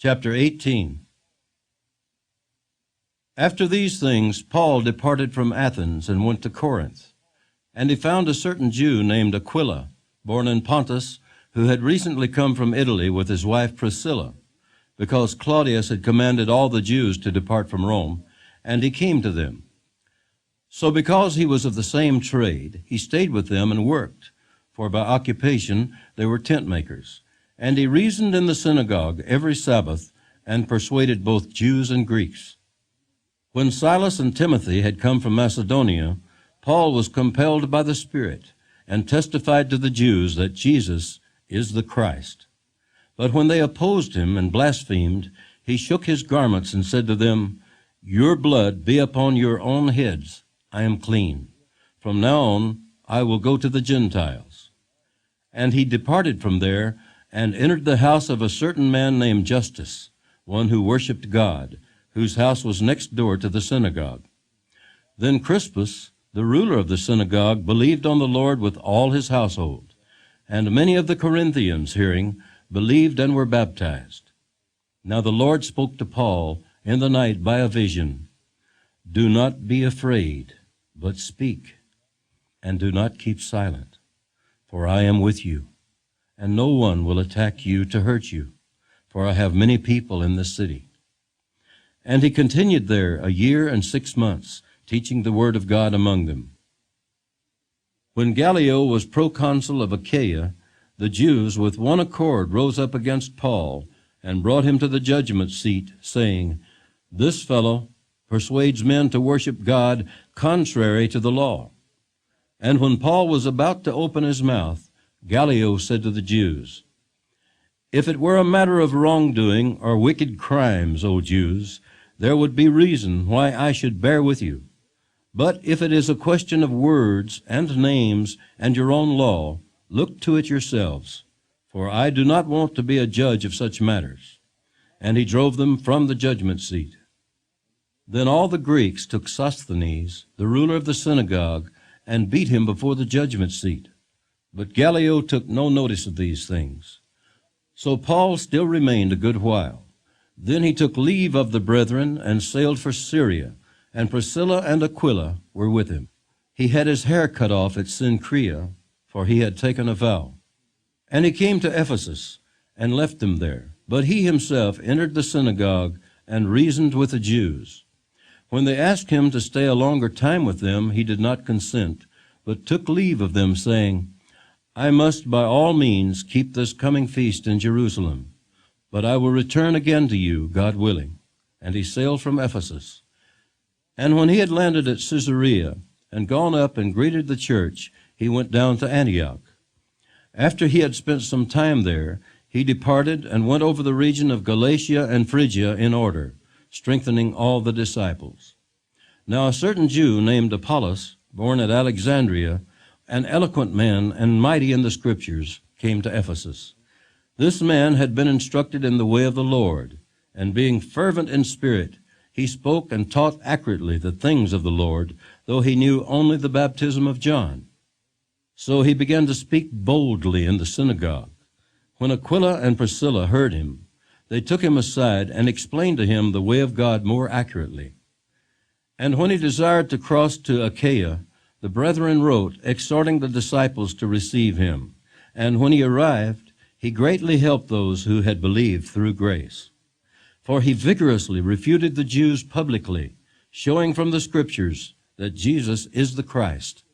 Chapter 18. After these things, Paul departed from Athens and went to Corinth. And he found a certain Jew named Aquila, born in Pontus, who had recently come from Italy with his wife Priscilla, because Claudius had commanded all the Jews to depart from Rome, and he came to them. So because he was of the same trade, he stayed with them and worked, for by occupation they were tent makers. And he reasoned in the synagogue every Sabbath, and persuaded both Jews and Greeks. When Silas and Timothy had come from Macedonia, Paul was compelled by the Spirit, and testified to the Jews that Jesus is the Christ. But when they opposed him and blasphemed, he shook his garments and said to them, "Your blood be upon your own heads. I am clean. From now on I will go to the Gentiles." And he departed from there, and entered the house of a certain man named Justus, one who worshipped God, whose house was next door to the synagogue. Then Crispus, the ruler of the synagogue, believed on the Lord with all his household, and many of the Corinthians, hearing, believed and were baptized. Now the Lord spoke to Paul in the night by a vision, "Do not be afraid, but speak, and do not keep silent, for I am with you. And no one will attack you to hurt you, for I have many people in this city." And he continued there 1 year and 6 months, teaching the word of God among them. When Gallio was proconsul of Achaia, the Jews with one accord rose up against Paul and brought him to the judgment seat, saying, "This fellow persuades men to worship God contrary to the law." And when Paul was about to open his mouth, Gallio said to the Jews, "If it were a matter of wrongdoing or wicked crimes, O Jews, there would be reason why I should bear with you. But if it is a question of words and names and your own law, look to it yourselves, for I do not want to be a judge of such matters." And he drove them from the judgment seat. Then all the Greeks took Sosthenes, the ruler of the synagogue, and beat him before the judgment seat. But Gallio took no notice of these things. So Paul still remained a good while. Then he took leave of the brethren and sailed for Syria, and Priscilla and Aquila were with him. He had his hair cut off at Cenchrea, for he had taken a vow. And he came to Ephesus and left them there. But he himself entered the synagogue and reasoned with the Jews. When they asked him to stay a longer time with them, he did not consent, but took leave of them, saying, "I must by all means keep this coming feast in Jerusalem, but I will return again to you, God willing." And he sailed from Ephesus. And when he had landed at Caesarea and gone up and greeted the church, he went down to Antioch. After he had spent some time there, he departed and went over the region of Galatia and Phrygia in order, strengthening all the disciples. Now a certain Jew named Apollos, born at Alexandria, an eloquent man and mighty in the Scriptures, came to Ephesus. This man had been instructed in the way of the Lord, and being fervent in spirit, he spoke and taught accurately the things of the Lord, though he knew only the baptism of John. So he began to speak boldly in the synagogue. When Aquila and Priscilla heard him, they took him aside and explained to him the way of God more accurately. And when he desired to cross to Achaia, the brethren wrote, exhorting the disciples to receive him. And when he arrived, he greatly helped those who had believed through grace. For he vigorously refuted the Jews publicly, showing from the Scriptures that Jesus is the Christ.